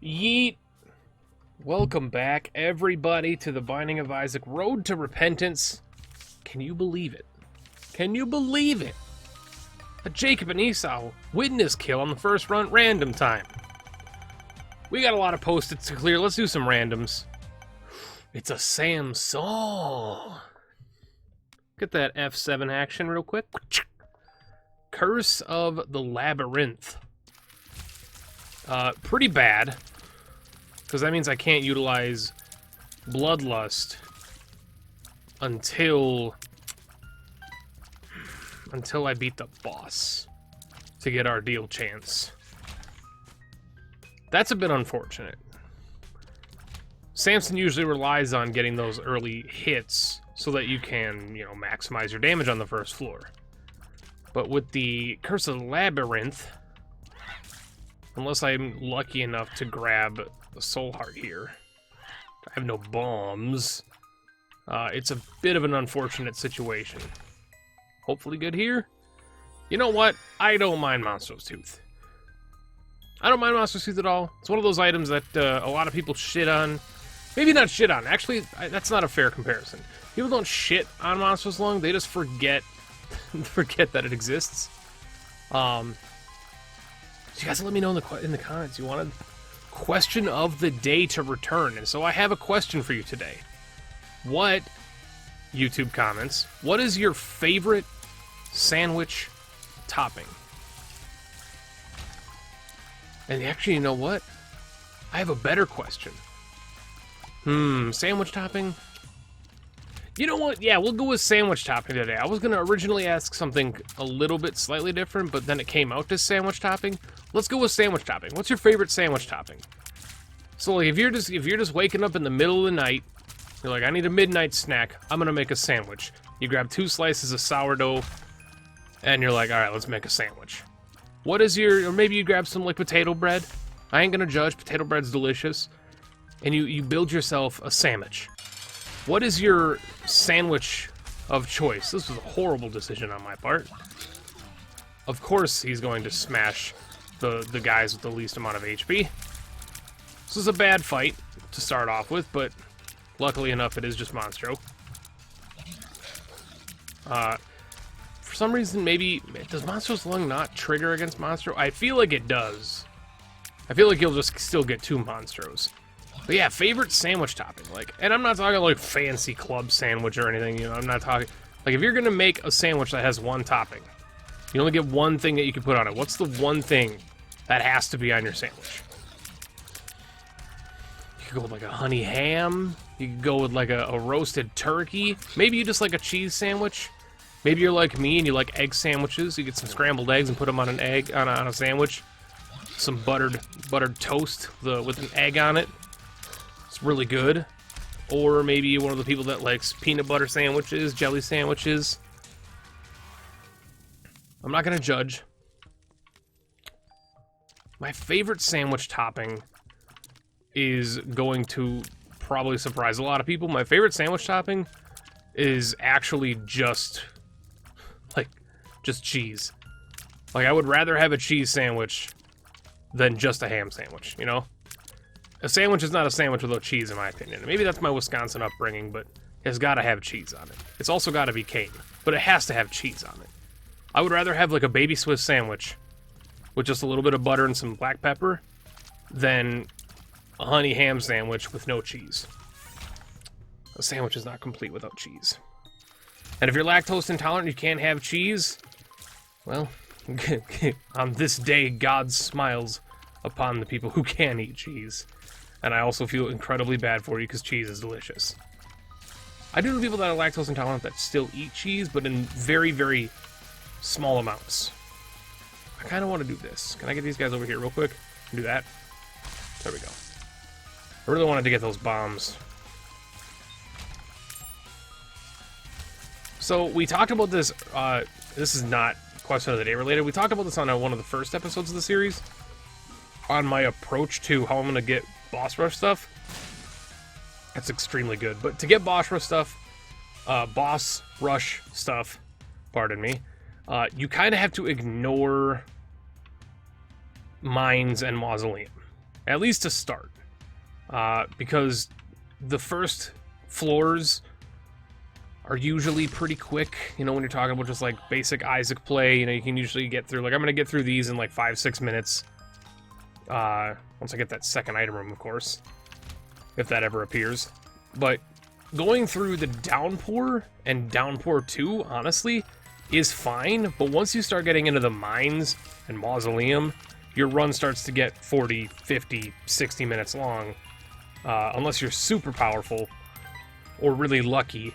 Yeet! Welcome back, everybody, to the Binding of Isaac Road to Repentance. Can you believe it? Can you believe it? A Jacob and Esau witness kill on the first run, random time. We got a lot of post-its to clear. Let's do some randoms. It's a Samsung. Get that F7 action real quick. Curse of the Labyrinth. Pretty bad. Because that means I can't utilize Bloodlust until I beat the boss to get our deal chance. That's a bit unfortunate. Samson usually relies on getting those early hits so that you can, maximize your damage on the first floor. But with the Curse of the Labyrinth, unless I'm lucky enough to grab the Soul Heart here, I have no bombs. It's a bit of an unfortunate situation. Hopefully good here. You know what? I don't mind Monster's Tooth. I don't mind Monster's Tooth at all. It's one of those items that a lot of people shit on. Maybe not shit on. Actually, that's not a fair comparison. People don't shit on Monster's Lung. They just forget that it exists. So you guys let me know in the comments. You wanted question of the day to return. And so I have a question for you today. What, YouTube comments, what is your favorite sandwich topping? And actually, you know what? I have a better question. Sandwich topping? You know what? Yeah, we'll go with sandwich topping today. I was going to originally ask something a little bit slightly different, but then it came out to sandwich topping. Let's go with sandwich topping. What's your favorite sandwich topping? So like if you're just waking up in the middle of the night, you're like, I need a midnight snack. I'm going to make a sandwich. You grab 2 slices of sourdough and you're like, all right, let's make a sandwich. What is or maybe you grab some like potato bread. I ain't going to judge. Potato bread's delicious. And you build yourself a sandwich. What is your sandwich of choice? This was a horrible decision on my part. Of course he's going to smash the guys with the least amount of HP. This is a bad fight to start off with, but luckily enough it is just Monstro. For some reason, maybe... Does Monstro's Lung not trigger against Monstro? I feel like it does. I feel like you'll just still get 2 Monstros. But yeah, favorite sandwich topping, and I'm not talking like fancy club sandwich or anything, I'm not talking, if you're gonna make a sandwich that has 1 topping, you only get 1 thing that you can put on it, what's the 1 thing that has to be on your sandwich? You could go with like a honey ham, you could go with like a roasted turkey, maybe you just like a cheese sandwich, maybe you're like me and you like egg sandwiches, you get some scrambled eggs and put them on an egg, on a sandwich, some buttered toast with an egg on it. Really good. Or maybe you're one of the people that likes peanut butter sandwiches, jelly sandwiches. I'm not gonna judge. My favorite sandwich topping is going to probably surprise a lot of people. My favorite sandwich topping is actually just cheese. I would rather have a cheese sandwich than just a ham sandwich, A sandwich is not a sandwich without cheese, in my opinion. Maybe that's my Wisconsin upbringing, but it's got to have cheese on it. It's also got to be cane, but it has to have cheese on it. I would rather have like a baby Swiss sandwich with just a little bit of butter and some black pepper than a honey ham sandwich with no cheese. A sandwich is not complete without cheese. And if you're lactose intolerant and you can't have cheese, well, on this day, God smiles upon the people who can eat cheese. And I also feel incredibly bad for you because cheese is delicious. I do know people that are lactose intolerant that still eat cheese, but in very, very small amounts. I kind of want to do this. Can I get these guys over here real quick? Do that. There we go. I really wanted to get those bombs. So we talked about this. This is not question of the day related. We talked about this on one of the first episodes of the series. On my approach to how I'm going to get boss rush stuff. That's extremely good. But to get boss rush stuff, pardon me, you kind of have to ignore Mines and Mausoleum. at least to start. Because the first floors are usually pretty quick. You know, when you're talking about just like basic Isaac play, you know, you can usually get through, like I'm gonna get through these in like 5-6 minutes. Once I get that second item room, of course, if that ever appears. But going through the Downpour and Downpour 2, honestly, is fine, but once you start getting into the mines and Mausoleum, your run starts to get 40, 50, 60 minutes long, unless you're super powerful or really lucky.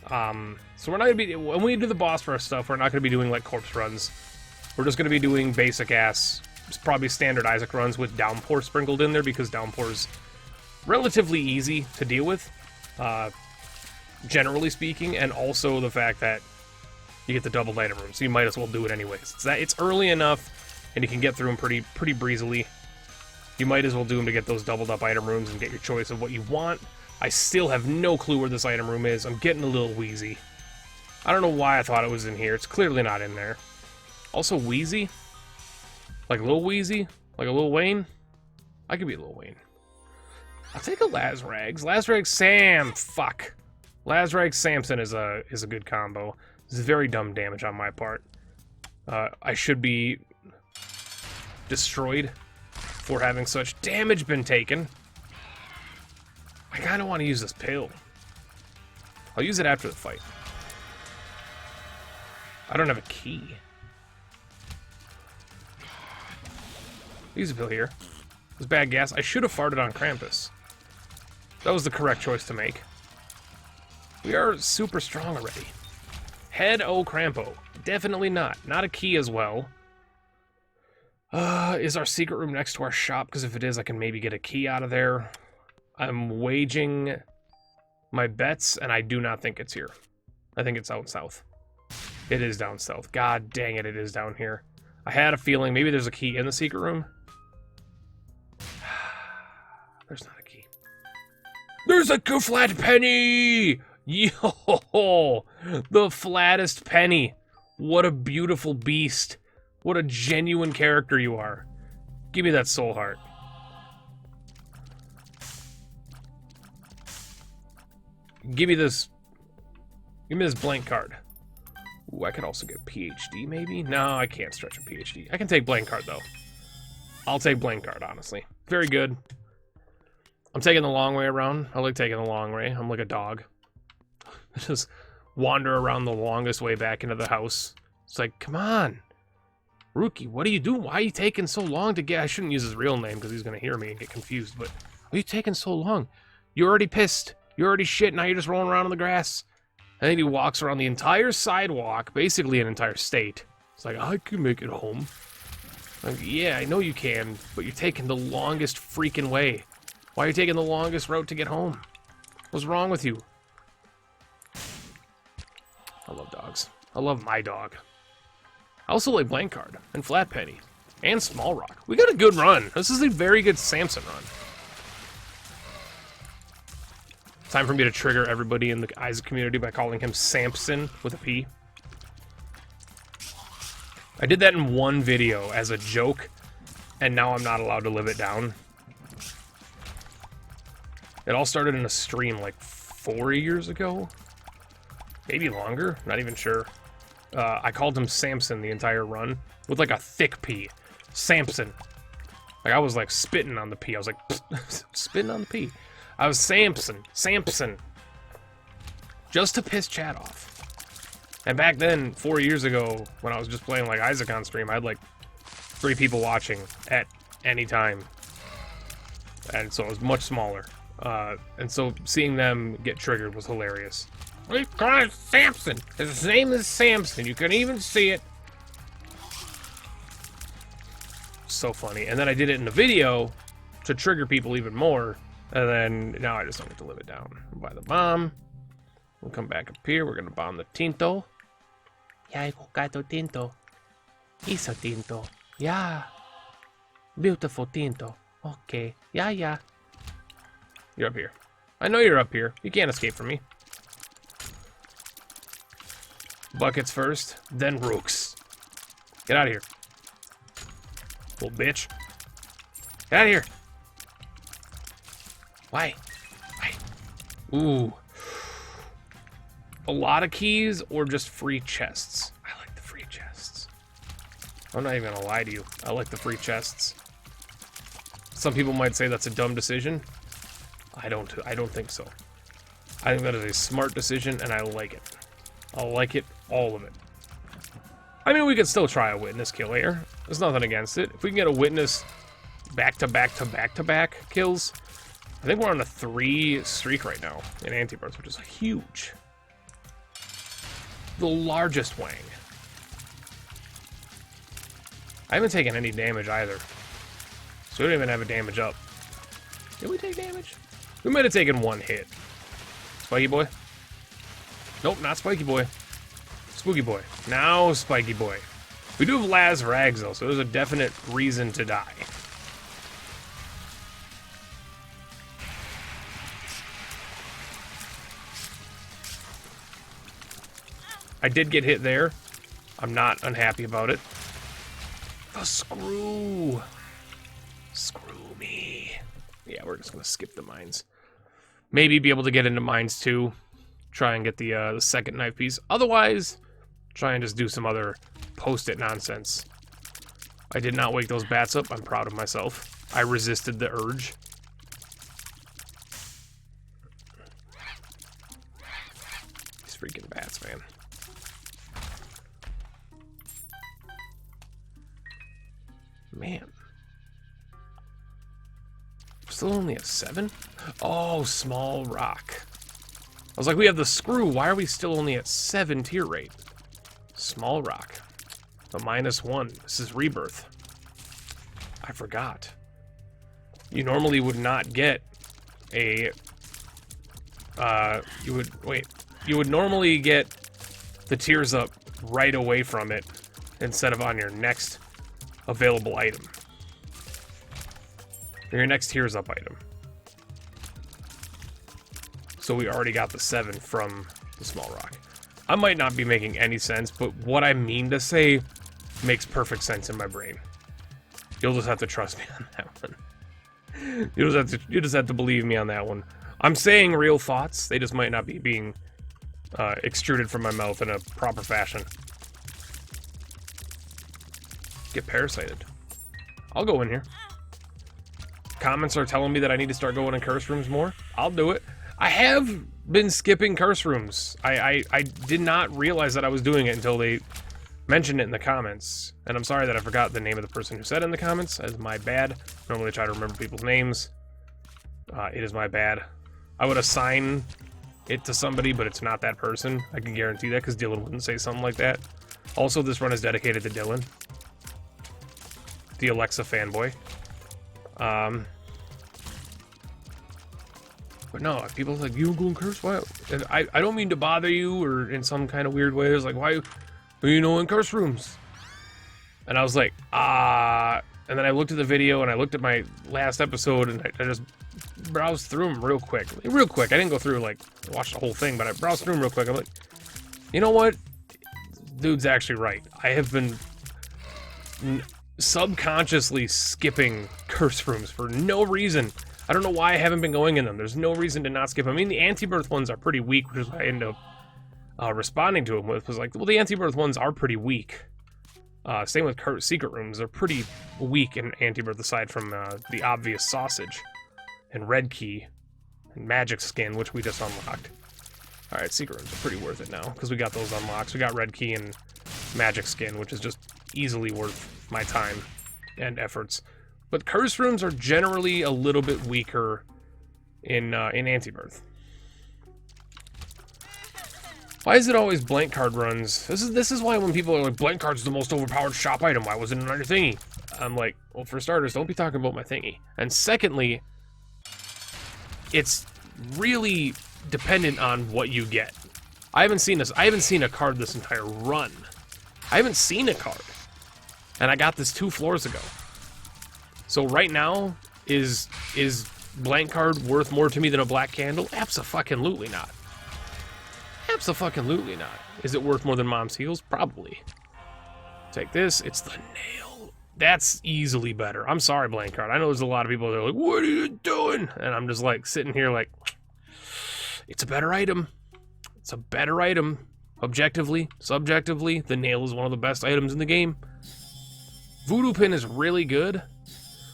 So we're not gonna be, when we do the boss rush stuff, we're not gonna be doing like corpse runs. We're just gonna be doing basic ass, probably standard Isaac runs with Downpour sprinkled in there, because Downpour's relatively easy to deal with, generally speaking, and also the fact that you get the double item room, so you might as well do it anyways. It's early enough, and you can get through them pretty breezily. You might as well do them to get those doubled up item rooms and get your choice of what you want. I still have no clue where this item room is. I'm getting a little wheezy. I don't know why I thought it was in here. It's clearly not in there. Also wheezy? Like Lil Weezy? Like a Lil Wayne? I could be Lil Wayne. I'll take a Lazrags. Lazrags Sam! Fuck. Lazrags Samson is a good combo. This is very dumb damage on my part. I should be destroyed for having such damage been taken. I kind of want to use this pill. I'll use it after the fight. I don't have a key. Use a pill here. It was bad gas. I should have farted on Krampus. That was the correct choice to make. We are super strong already. Head O Crampo. Definitely not. Not a key as well. Is our secret room next to our shop? Because if it is, I can maybe get a key out of there. I'm waging my bets, and I do not think it's here. I think it's out south. It is down south. God dang it, it is down here. I had a feeling maybe there's a key in the secret room. There's not a key. There's a flat penny! Yo! The flattest penny. What a beautiful beast. What a genuine character you are. Give me that soul heart. Give me this blank card. Ooh, I could also get PhD, maybe? No, I can't stretch a PhD. I can take blank card, though. I'll take blank card, honestly. Very good. I'm taking the long way around. I like taking the long way. I'm like a dog. Just wander around the longest way back into the house. It's like, come on. Rookie, what are you doing? Why are you taking so long to get... I shouldn't use his real name because he's going to hear me and get confused, but... Why are you taking so long? You're already pissed. You're already shit, now you're just rolling around on the grass. And then he walks around the entire sidewalk, basically an entire state. It's like, I can make it home. Like, yeah, I know you can, but you're taking the longest freaking way. Why are you taking the longest route to get home? What's wrong with you? I love dogs. I love my dog. I also like blank card, and flat penny, and small rock. We got a good run. This is a very good Samson run. Time for me to trigger everybody in the Isaac community by calling him Samson with a P. I did that in one video as a joke, and now I'm not allowed to live it down. It all started in a stream like 4 years ago. Maybe longer, not even sure. I called him Samson the entire run, with like a thick P. Samson. Like I was like spitting on the P. I was like, spitting on the P. I was Samson. Just to piss chat off. And back then, 4 years ago, when I was just playing like Isaac on stream, I had like 3 people watching at any time. And so it was much smaller. And so seeing them get triggered was hilarious. We call it Samson. His name is Samson. You can even see it. So funny. And then I did it in a video to trigger people even more. And then now I just don't get to live it down. Buy the bomb. We'll come back up here. We're gonna bomb the Tinto. Yeah, Cocato Tinto. It's a Tinto. Yeah. Beautiful Tinto. Okay. Yeah. You're up here. I know you're up here. You can't escape from me. Buckets first, then Rooks. Get out of here. Little bitch. Get out of here. Why? Ooh. A lot of keys or just free chests? I like the free chests. I'm not even gonna lie to you. I like the free chests. Some people might say that's a dumb decision. I don't think so. I think that is a smart decision, and I like it. I like it, all of it. I mean, we could still try a witness kill here. There's nothing against it. If we can get a witness back-to-back kills, I think we're on a 3 streak right now in Antibirth, which is huge. The largest wang. I haven't taken any damage either. So we don't even have a damage up. Did we take damage? We might have taken 1 hit. Spiky boy? Nope, not Spiky boy. Spooky boy. Now Spiky boy. We do have Laz Rags though, so there's a definite reason to die. I did get hit there. I'm not unhappy about it. The screw. Screw me. Yeah, we're just gonna skip the mines. Maybe be able to get into mines too. Try and get the second knife piece. Otherwise, try and just do some other post-it nonsense. I did not wake those bats up. I'm proud of myself. I resisted the urge. These freaking bats, man. Man. Still only at 7? Oh, small rock. I was like, we have the screw. Why are we still only at 7 tier rate? Small rock. The -1. This is Rebirth. I forgot. You normally would not get a... You would normally get the tiers up right away from it instead of on your next available item. Or your next tiers up item. So we already got the 7 from the small rock. I might not be making any sense, but what I mean to say makes perfect sense in my brain. You'll just have to trust me on that one. You just have to believe me on that one. I'm saying real thoughts. They just might not be being extruded from my mouth in a proper fashion. Get parasited. I'll go in here. Comments are telling me that I need to start going in curse rooms more. I'll do it. I have been skipping curse rooms. I did not realize that I was doing it until they mentioned it in the comments. And I'm sorry that I forgot the name of the person who said it in the comments. That is my bad. Normally I try to remember people's names. It is my bad. I would assign it to somebody, but it's not that person. I can guarantee that because Dylan wouldn't say something like that. Also, this run is dedicated to Dylan, the Alexa fanboy. But no, people are like, you don't go and curse? Why? And I don't mean to bother you or in some kind of weird way. It's like, why are you in curse rooms? And I was like, and then I looked at the video and I looked at my last episode and I just browsed through them real quick. Real quick. I didn't go through, like, watch the whole thing, but I browsed through them real quick. I'm like, you know what? Dude's actually right. I have been subconsciously skipping curse rooms for no reason. I don't know why I haven't been going in them. There's no reason to not skip them. I mean, the Antibirth ones are pretty weak, which is why I end up responding to them with. Was like, well, the Antibirth ones are pretty weak. Same with secret rooms. They're pretty weak in Antibirth, aside from the obvious sausage and red key and magic skin, which we just unlocked. All right, secret rooms are pretty worth it now because we got those unlocked. We got red key and magic skin, which is just easily worth my time and efforts. But curse rooms are generally a little bit weaker in Antibirth. Why is it always blank card runs? This is why when people are like, blank card's the most overpowered shop item, why wasn't it on your thingy? I'm like, well, for starters, don't be talking about my thingy. And secondly, it's really dependent on what you get. I haven't seen a card this entire run. I haven't seen a card. And I got this 2 floors ago. So right now, is blank card worth more to me than a black candle? Abso-fucking-lutely not. Abso-fucking-lutely not. Is it worth more than Mom's Heels? Probably. Take this. It's the nail. That's easily better. I'm sorry, blank card. I know there's a lot of people that are like, what are you doing? And I'm just like sitting here like, it's a better item. It's a better item. Objectively, subjectively, the nail is one of the best items in the game. Voodoo pin is really good.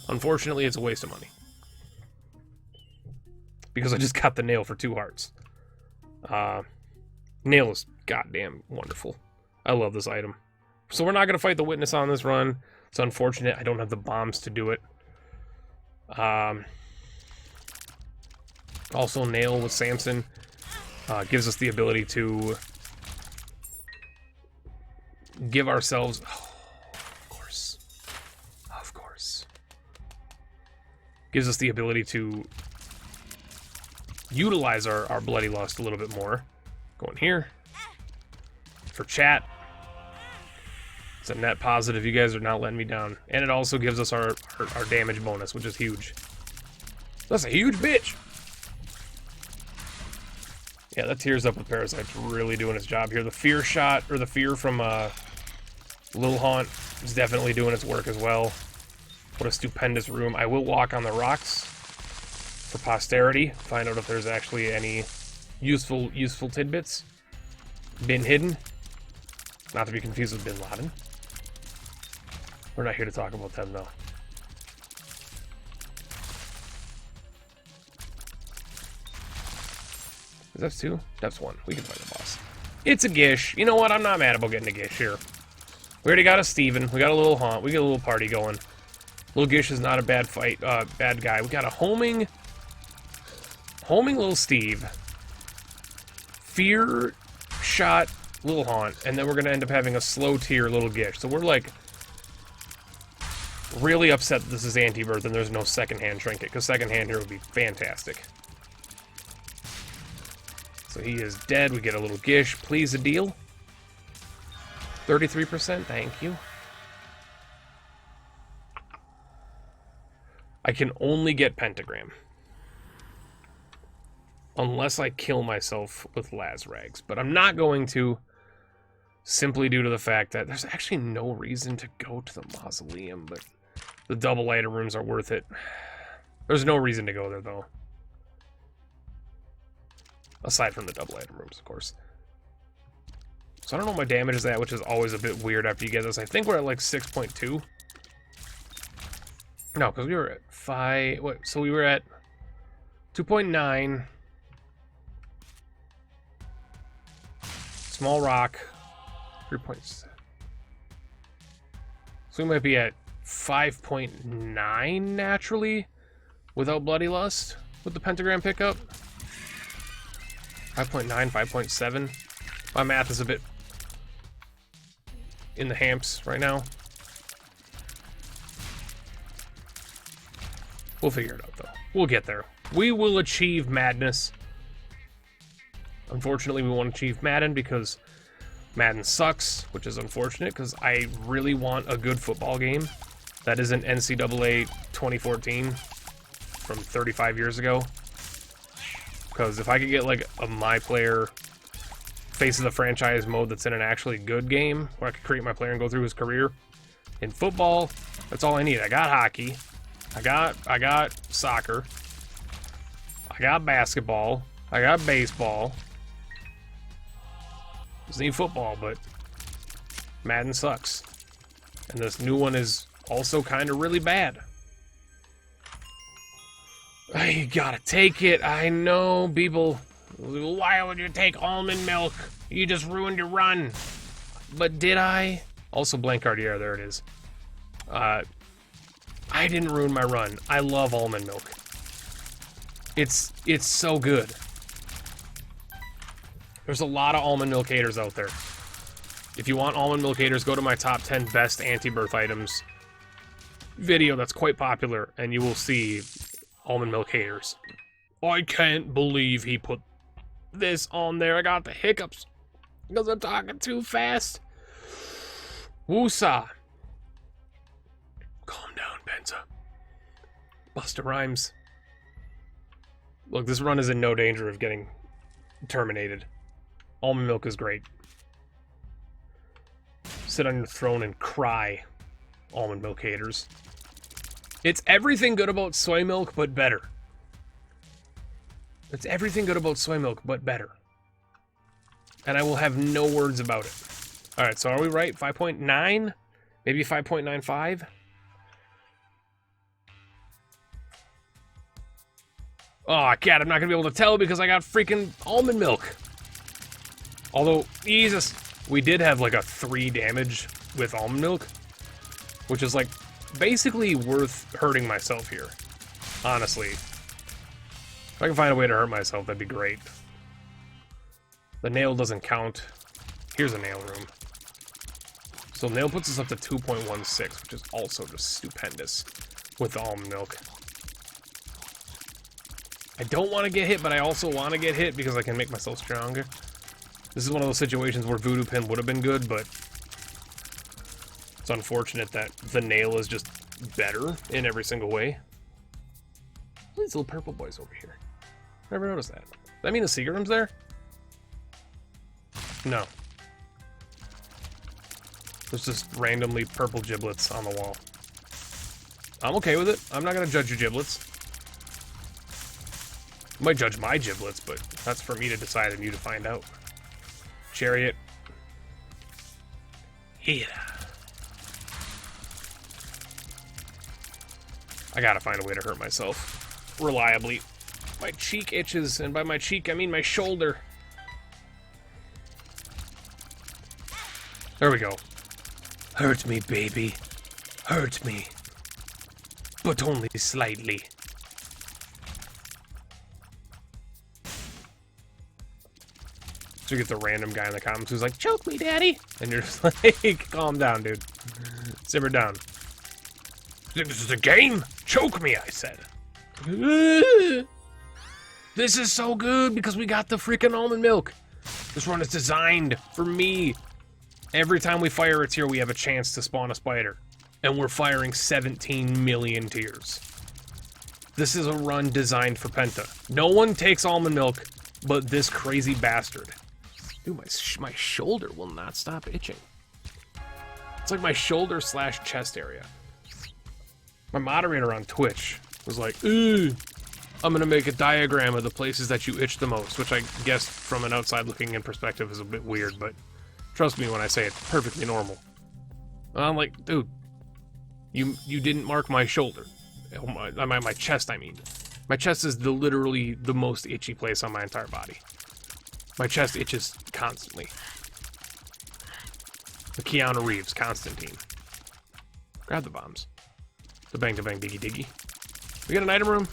Unfortunately, it's a waste of money. Because I just got the nail for 2 hearts. Nail is goddamn wonderful. I love this item. So we're not going to fight the witness on this run. It's unfortunate. I don't have the bombs to do it. Also, nail with Samson gives us the ability to give ourselves... Oh, of course. Gives us the ability to utilize our Bloody Lust a little bit more. Going here. For chat. It's a net positive. You guys are not letting me down. And it also gives us our damage bonus, which is huge. That's a huge bitch! Yeah, that tears up with Parasite's really doing its job here. The fear shot, or the fear from Lil Haunt is definitely doing its work as well. What a stupendous room. I will walk on the rocks for posterity. Find out if there's actually any useful tidbits. Been hidden. Not to be confused with Bin Laden. We're not here to talk about them, though. Is that 2? That's 1. We can fight the boss. It's a Gish. You know what? I'm not mad about getting a Gish here. We already got a Steven. We got a little Haunt. We got a little party going. Little Gish is not a bad fight, bad guy. We got a homing little Steve. Fear shot little Haunt, and then we're gonna end up having a slow tier little Gish. So we're like really upset that this is Antibirth and there's no second-hand trinket, because second-hand here would be fantastic. So he is dead. We get a little Gish. Please, a deal. 33%. Thank you. I can only get Pentagram. Unless I kill myself with Lazrags. But I'm not going to, simply due to the fact that there's actually no reason to go to the Mausoleum, but the double item rooms are worth it. There's no reason to go there, though. Aside from the double item rooms, of course. So I don't know what my damage is at, which is always a bit weird after you get this. I think we're at like 6.2. No, because we were at 5... What? So we were at 2.9. Small rock. 3.7. So we might be at 5.9 naturally without Bloody Lust with the pentagram pickup. 5.9, 5.7. My math is a bit in the hamps right now. We'll figure it out, though. We'll get there. We will achieve madness. Unfortunately, we won't achieve Madden because Madden sucks, which is unfortunate because I really want a good football game that isn't NCAA 2014 from 35 years ago. Because if I could get like a my player face of the franchise mode that's in an actually good game where I could create my player and go through his career in football, that's all I need. I got hockey, I got soccer, I got basketball, I got baseball. Just need football, but Madden sucks. And this new one is also kind of really bad. You gotta take it. I know, people. Why would you take almond milk? You just ruined your run. But did I? Also, blank Cardier. There it is. I didn't ruin my run. I love almond milk. It's so good. There's a lot of almond milk haters out there. If you want almond milk haters, go to my top 10 best Antibirth items video that's quite popular, and you will see almond milk haters. I can't believe he put this on there. I got the hiccups because I'm talking too fast. Woosah. Calm down, Benza. Busta Rhymes. Look, this run is in no danger of getting terminated. Almond milk is great. Sit on your throne and cry almond milk haters. It's everything good about soy milk, but better. It's everything good about soy milk, but better. And I will have no words about it. Alright, so are we right? 5.9? Maybe 5.95? Oh, God, I'm not going to be able to tell because I got freaking almond milk. Although, Jesus, we did have like a 3 damage with almond milk. Which is like basically worth hurting myself here. Honestly. If I can find a way to hurt myself, that'd be great. The nail doesn't count. Here's a nail room. So nail puts us up to 2.16, which is also just stupendous with the almond milk. I don't want to get hit, but I also want to get hit because I can make myself stronger. This is one of those situations where Voodoo Pin would have been good, but it's unfortunate that the nail is just better in every single way. These little purple boys over here. Never noticed that. Does that mean the secret room's there? No. There's just randomly purple giblets on the wall. I'm okay with it. I'm not going to judge your giblets. You might judge my giblets, but that's for me to decide and you to find out. Chariot. Here. I gotta find a way to hurt myself. Reliably. My cheek itches, and by my cheek I mean my shoulder. There we go. Hurt me, baby. Hurt me. But only slightly. So you get the random guy in the comments who's like, choke me, daddy! And you're just like, calm down, dude. Simmer down. This is a game? Choke me, I said. This is so good because we got the freaking almond milk. This run is designed for me. Every time we fire a tier, we have a chance to spawn a spider. And we're firing 17 million tiers. This is a run designed for Penta. No one takes almond milk but this crazy bastard. Dude, my shoulder will not stop itching. It's like my shoulder / chest area. My moderator on Twitch was like, ooh, I'm gonna make a diagram of the places that you itch the most, which I guess from an outside looking in perspective is a bit weird, but trust me when I say it's perfectly normal. And I'm like, dude, you didn't mark my shoulder. My chest, I mean. My chest is literally the most itchy place on my entire body. My chest itches constantly. The Keanu Reeves, Constantine. Grab the bombs. The bang to bang diggy diggy. We got an item room?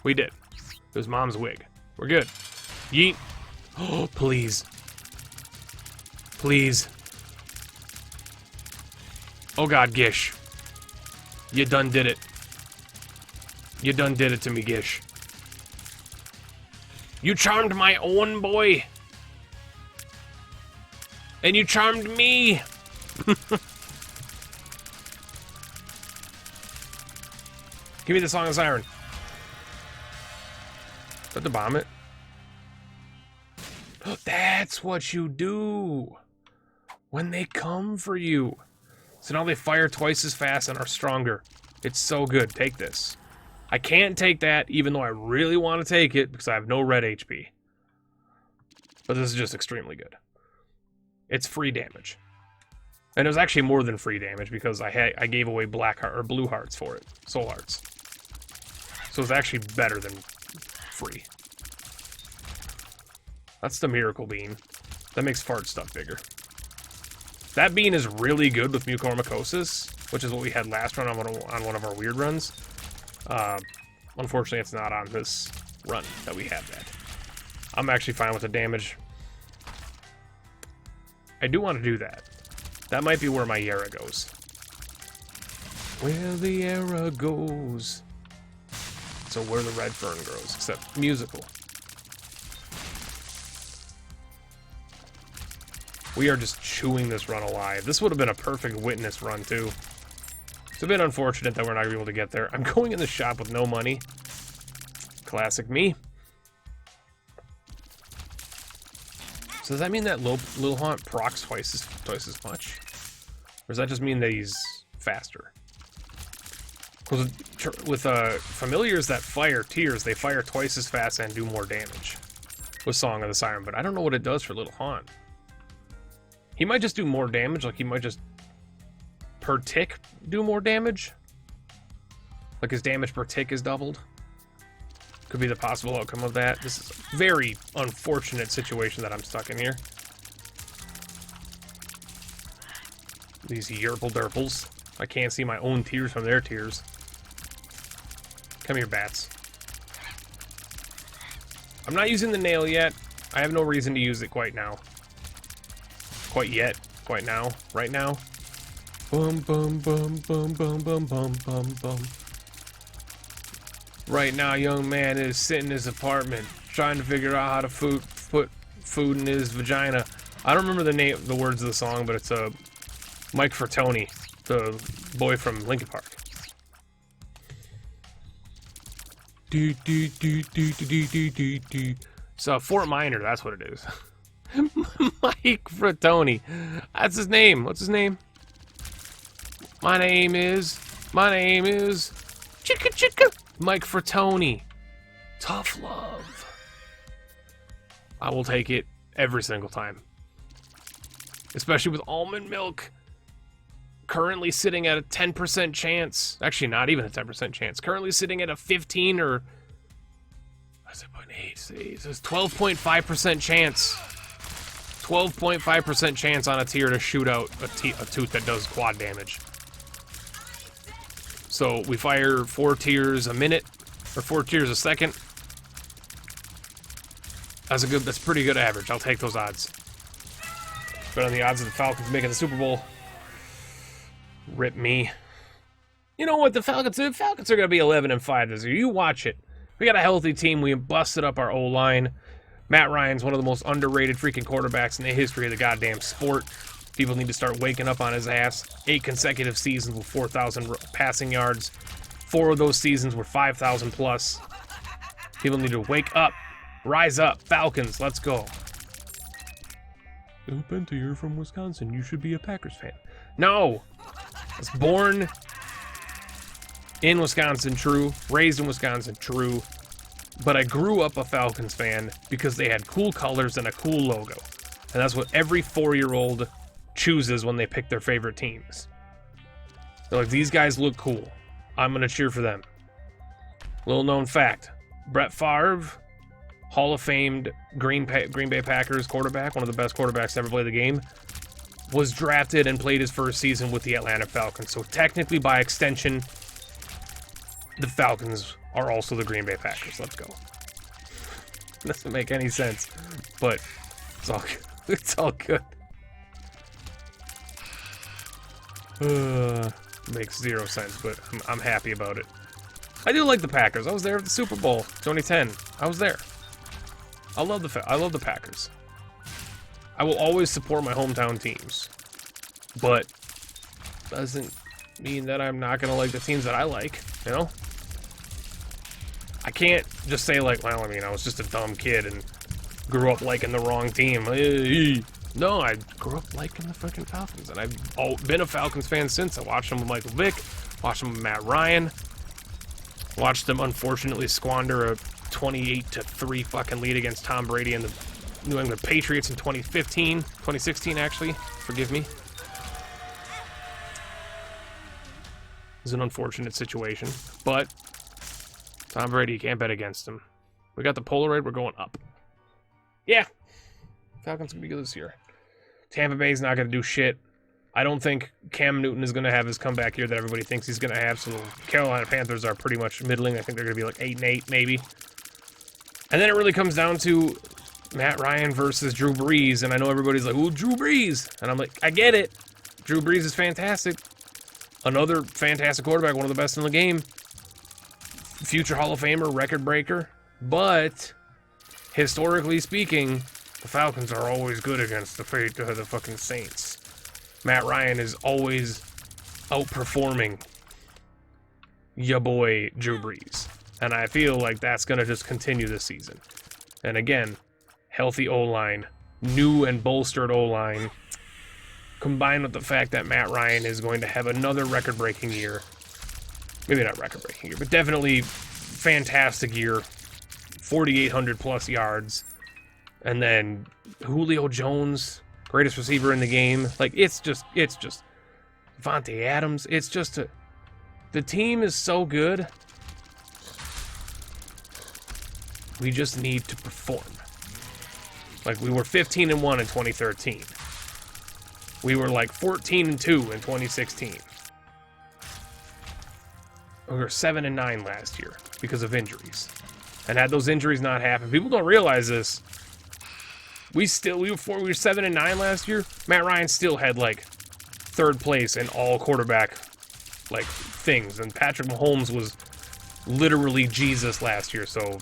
We did. It was mom's wig. We're good. Yeet. Oh, please. Please. Oh god, Gish. You done did it. You done did it to me, Gish. You charmed my own boy. And you charmed me. Give me the Song of Siren. Put the bomb it. That's what you do when they come for you. So now they fire twice as fast and are stronger. It's so good. Take this. I can't take that, even though I really want to take it, because I have no red HP. But this is just extremely good. It's free damage. And it was actually more than free damage, because I gave away black heart, or blue hearts for it. Soul hearts. So it's actually better than free. That's the Miracle Bean. That makes fart stuff bigger. That bean is really good with mucormycosis, which is what we had last run on one of our weird runs. Unfortunately, it's not on this run that we have that. I'm actually fine with the damage. I do want to do that. That might be where my Yara goes. Where the Yara goes. So where the red fern grows, except musical. We are just chewing this run alive. This would have been a perfect witness run, too. It's a bit unfortunate that we're not going to be able to get there. I'm going in the shop with no money. Classic me. So does that mean that Lil Haunt procs twice as much? Or does that just mean that he's faster? With familiars that fire tears, they fire twice as fast and do more damage. With Song of the Siren, but I don't know what it does for Little Haunt. He might just do more damage, like he might just per tick do more damage. Like his damage per tick is doubled. Could be the possible outcome of that. This is a very unfortunate situation that I'm stuck in here. These yerple derples. I can't see my own tears from their tears. Come here, bats. I'm not using the nail yet. I have no reason to use it quite now. Quite yet. Quite now. Right now. Bum bum bum bum bum bum bum bum bum. Right now, young man is sitting in his apartment trying to figure out how to put food in his vagina. I don't remember the words of the song, but it's Mike Fertoni, the boy from Linkin Park. So Fort Minor, that's what it is. Mike Fertoni. That's his name. What's his name? My name is Chicka Chicka. Mike Fertoni. Tough love. I will take it every single time. Especially with almond milk. Currently sitting at a 10% chance. Actually, not even a 10% chance. Currently sitting at a 15 or... I said 0.8. It's 12.5% chance. 12.5% chance on a tier to shoot out a tooth that does quad damage. So we fire 4 tiers a minute, or 4 tiers a second. That's pretty good average. I'll take those odds. But on the odds of the Falcons making the Super Bowl, rip me. You know what? The Falcons are going to be 11-5 this year. You watch it. We got a healthy team. We busted up our O-line. Matt Ryan's one of the most underrated freaking quarterbacks in the history of the goddamn sport. People need to start waking up on his ass. 8 consecutive seasons with 4,000 passing yards. 4 of those seasons were 5,000 plus. People need to wake up. Rise up. Falcons, let's go. Benta, you're from Wisconsin. You should be a Packers fan. No! I was born in Wisconsin, true. Raised in Wisconsin, true. But I grew up a Falcons fan because they had cool colors and a cool logo. And that's what every 4-year-old chooses when they pick their favorite teams. They're like, these guys look cool. I'm going to cheer for them. Little known fact. Brett Favre, Hall of Famed Green Bay Packers quarterback, one of the best quarterbacks to ever play the game, was drafted and played his first season with the Atlanta Falcons. So technically, by extension, the Falcons are also the Green Bay Packers. Let's go. Doesn't make any sense, but it's all good. It's all good. Makes 0 sense, but I'm happy about it. I do like the Packers. I was there at the Super Bowl 2010. I was there. I love the Packers. I will always support my hometown teams, but doesn't mean that I'm not gonna like the teams that I like. You know, I can't just say like, well, I mean, I was just a dumb kid and grew up liking the wrong team. No, I grew up liking the freaking Falcons, and I've been a Falcons fan since. I watched them with Michael Vick, watched them with Matt Ryan, watched them unfortunately squander a 28-3 fucking lead against Tom Brady and the New England Patriots in 2016 actually. Forgive me. It was an unfortunate situation, but Tom Brady, you can't bet against him. We got the Polaroid, we're going up. Yeah, Falcons gonna be good this year. Tampa Bay's not gonna do shit. I don't think Cam Newton is gonna have his comeback year that everybody thinks he's gonna have. So Carolina Panthers are pretty much middling. I think they're gonna be like 8-8 maybe. And then it really comes down to Matt Ryan versus Drew Brees, and I know everybody's like, "Ooh, Drew Brees," and I'm like, I get it. Drew Brees is fantastic. Another fantastic quarterback, one of the best in the game. Future Hall of Famer, record breaker, but historically speaking, the Falcons are always good against the fucking Saints. Matt Ryan is always outperforming ya boy Drew Brees. And I feel like that's going to just continue this season. And again, healthy O-line, new and bolstered O-line, combined with the fact that Matt Ryan is going to have another record-breaking year. maybe not record-breaking year, but definitely fantastic year. 4,800 plus yards. And then Julio Jones, greatest receiver in the game. Like, it's just Devontae Adams. It's just the team is so good. We just need to perform. Like, we were 15-1 in 2013. We were like 14-2 in 2016. We were 7-9 last year because of injuries. And had those injuries not happened, people don't realize this. We were 7-9 last year. Matt Ryan still had like third place in all quarterback like things, and Patrick Mahomes was literally Jesus last year. So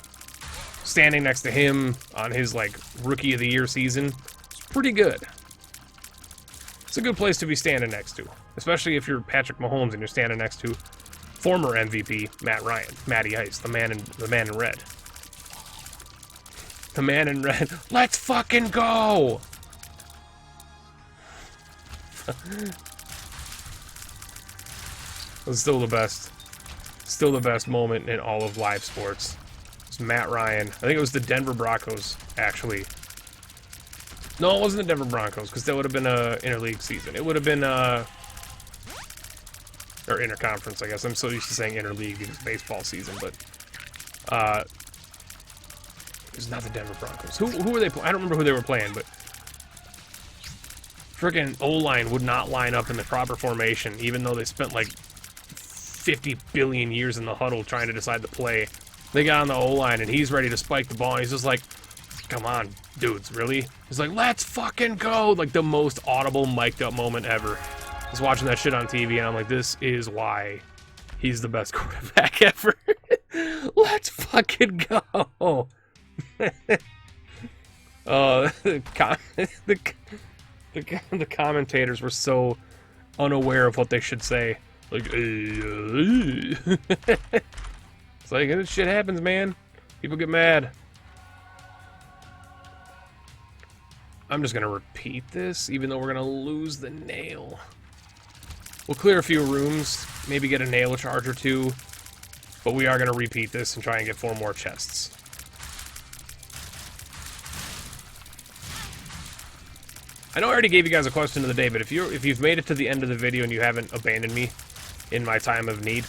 standing next to him on his like rookie of the year season, it's pretty good. It's a good place to be standing next to, especially if you're Patrick Mahomes and you're standing next to former MVP Matt Ryan, Matty Ice, the man in red. The man in red. Let's fucking go! It's still the best. Still the best moment in all of live sports. It's Matt Ryan. I think it was the Denver Broncos, actually. No, it wasn't the Denver Broncos, because that would have been a interleague season. It would have been or interconference, I guess. I'm so used to saying interleague because baseball season, but it was not the Denver Broncos. Who were they playing? I don't remember who they were playing, but freaking O-line would not line up in the proper formation, even though they spent like 50 billion years in the huddle trying to decide the play. They got on the O-line, and he's ready to spike the ball, and he's just like, come on, dudes, really? He's like, let's fucking go! Like, the most audible, mic'd up moment ever. I was watching that shit on TV, and I'm like, this is why he's the best quarterback ever. Let's fucking go! The commentators were so unaware of what they should say. Like, it's like, this shit happens, man. People get mad. I'm just gonna repeat this, even though we're gonna lose the nail. We'll clear a few rooms, maybe get a nail charge or two, but we are gonna repeat this and try and get 4 more chests. I know I already gave you guys a question of the day, but if you've made it to the end of the video and you haven't abandoned me in my time of need,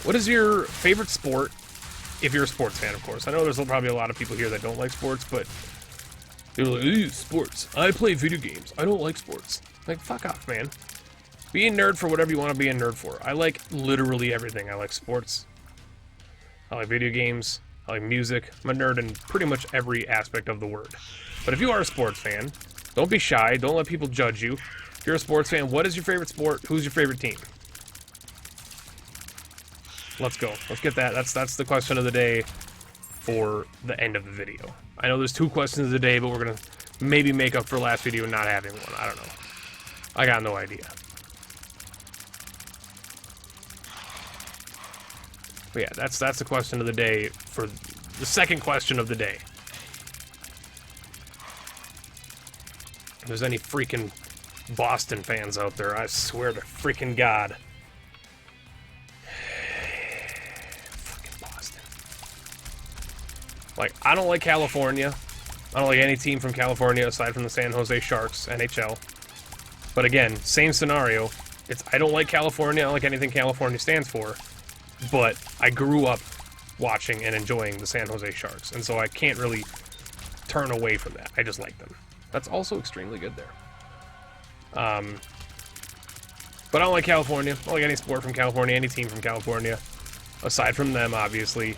what is your favorite sport? If you're a sports fan, of course. I know there's probably a lot of people here that don't like sports, but they're like, ooh, sports. I play video games. I don't like sports. Like, fuck off, man. Be a nerd for whatever you want to be a nerd for. I like literally everything. I like sports. I like video games. I like music. I'm a nerd in pretty much every aspect of the word. But if you are a sports fan, don't be shy. Don't let people judge you. If you're a sports fan, what is your favorite sport? Who's your favorite team? Let's go. Let's get that. That's the question of the day for the end of the video. I know there's 2 questions of the day, but we're going to maybe make up for last video and not having one. I don't know. I got no idea. But yeah, that's the question of the day for the second question of the day. If there's any freaking Boston fans out there, I swear to freaking God. Fucking Boston. Like, I don't like California. I don't like any team from California aside from the San Jose Sharks, NHL. But again, same scenario. I don't like California. I don't like anything California stands for. But I grew up watching and enjoying the San Jose Sharks, and so I can't really turn away from that. I just like them. That's also extremely good there. But I don't like California. I don't like any sport from California, any team from California, aside from them, obviously.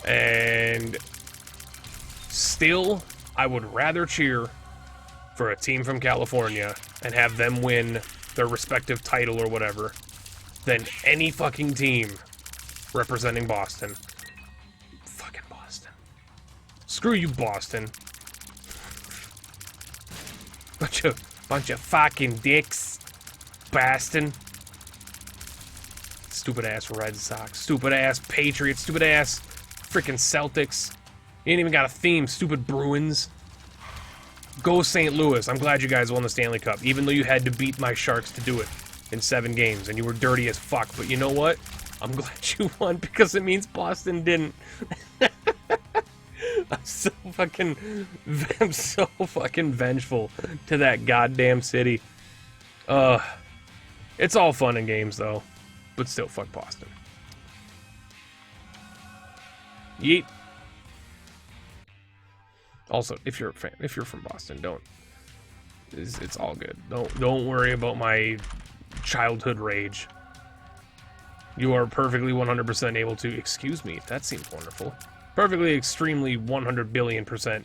And still, I would rather cheer for a team from California and have them win their respective title or whatever than any fucking team representing Boston. Fucking Boston. Screw you, Boston. Bunch of fucking dicks. Boston. Stupid ass Red Sox. Stupid ass Patriots. Stupid ass freaking Celtics. You ain't even got a theme. Stupid Bruins. Go St. Louis. I'm glad you guys won the Stanley Cup, even though you had to beat my Sharks to do it in 7 games, and you were dirty as fuck. But you know what? I'm glad you won because it means Boston didn't. I'm so fucking vengeful to that goddamn city. It's all fun and games though, but still, fuck Boston. Yeet. Also, if you're a fan, if you're from Boston, it's all good. Don't worry about my childhood rage. You are perfectly 100% able to, excuse me, that seems wonderful. Perfectly, extremely, 100 billion%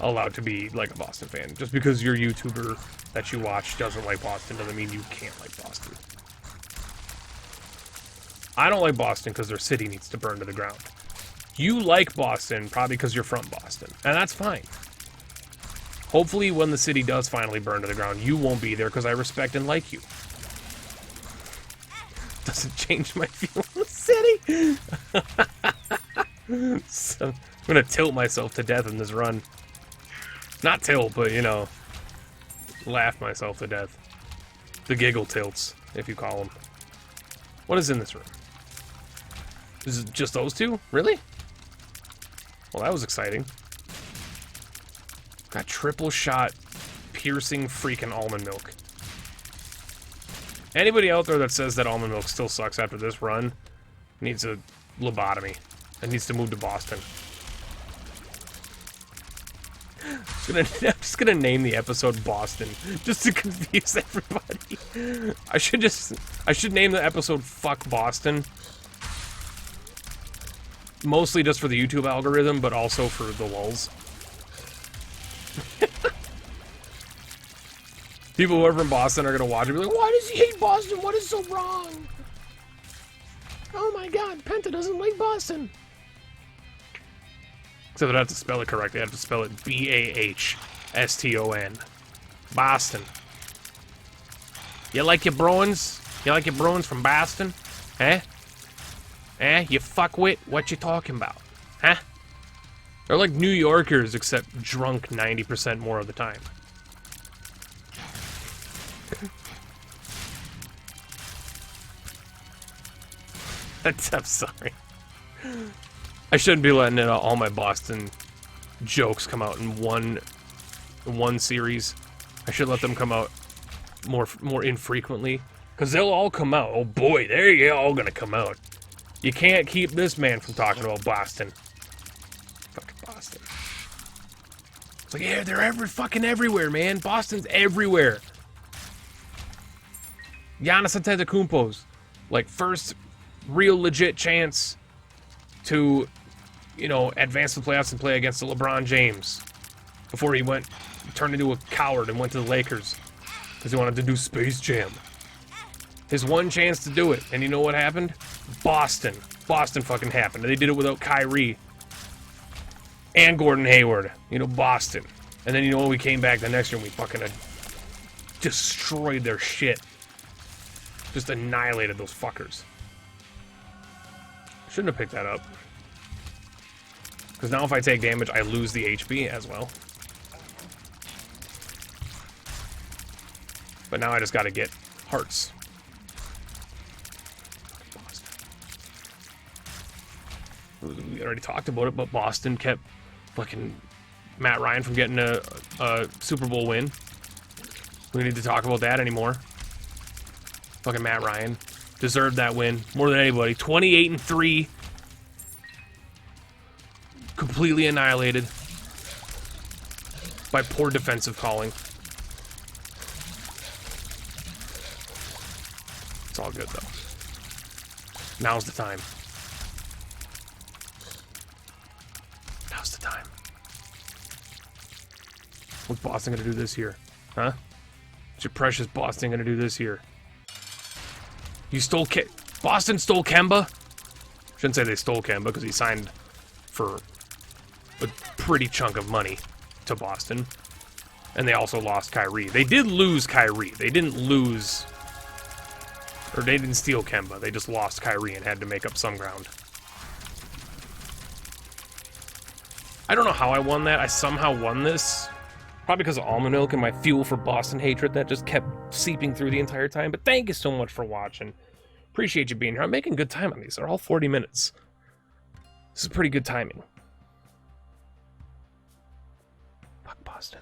allowed to be like a Boston fan. Just because your YouTuber that you watch doesn't like Boston doesn't mean you can't like Boston. I don't like Boston because their city needs to burn to the ground. You like Boston probably because you're from Boston, and that's fine. Hopefully when the city does finally burn to the ground, you won't be there because I respect and like you. Doesn't change my view of the city. So, I'm gonna tilt myself to death in this run. Not tilt, but, you know, laugh myself to death. The giggle tilts, if you call them. What is in this room? Is it just those two? Really? Well, that was exciting. Got triple shot, piercing freaking almond milk. Anybody out there that says that almond milk still sucks after this run needs a lobotomy and needs to move to Boston. I'm just gonna name the episode Boston just to confuse everybody. I should name the episode Fuck Boston. Mostly just for the YouTube algorithm, but also for the lulz. People who are from Boston are gonna watch it and be like, why does he hate Boston? What is so wrong? Oh my god, Penta doesn't like Boston. Except I have to spell it correctly. I have to spell it B-A-H-S-T-O-N. Boston. You like your Bruins? You like your Bruins from Boston? Eh? Eh? You fuckwit? What you talking about? Huh? They're like New Yorkers, except drunk 90% more of the time. I'm sorry. I shouldn't be letting all my Boston jokes come out in one series. I should let them come out more infrequently, because they'll all come out. Oh boy, they're all gonna come out. You can't keep this man from talking about Boston. Fucking Boston. It's like, yeah, they're fucking everywhere, man. Boston's everywhere. Giannis Antetokounmpo's like first real legit chance to, you know, advance the playoffs and play against the LeBron James before he turned into a coward and went to the Lakers because he wanted to do Space Jam. His one chance to do it, and you know what happened? Boston fucking happened. They did it without Kyrie and Gordon Hayward. You know, Boston. And then, you know, we came back the next year and we fucking destroyed their shit. Just annihilated those fuckers. Shouldn't have picked that up. Because now if I take damage, I lose the HP as well. But now I just gotta get hearts. We already talked about it, but Boston kept fucking Matt Ryan from getting a Super Bowl win. We don't need to talk about that anymore. Fucking Matt Ryan deserved that win more than anybody. 28-3. Completely annihilated by poor defensive calling. It's all good though. Now's the time. Now's the time. What's Boston gonna do this year? Huh? What's your precious Boston gonna do this year? You stole Boston stole Kemba? Shouldn't say they stole Kemba because he signed for a pretty chunk of money to Boston. And they also lost Kyrie. They did lose Kyrie. They didn't lose... Or they didn't steal Kemba. They just lost Kyrie and had to make up some ground. I don't know how I won that. I somehow won this. Probably because of almond milk and my fuel for Boston hatred that just kept seeping through the entire time. But thank you so much for watching. Appreciate you being here. I'm making good time on these. They're all 40 minutes. This is pretty good timing. Fuck Boston.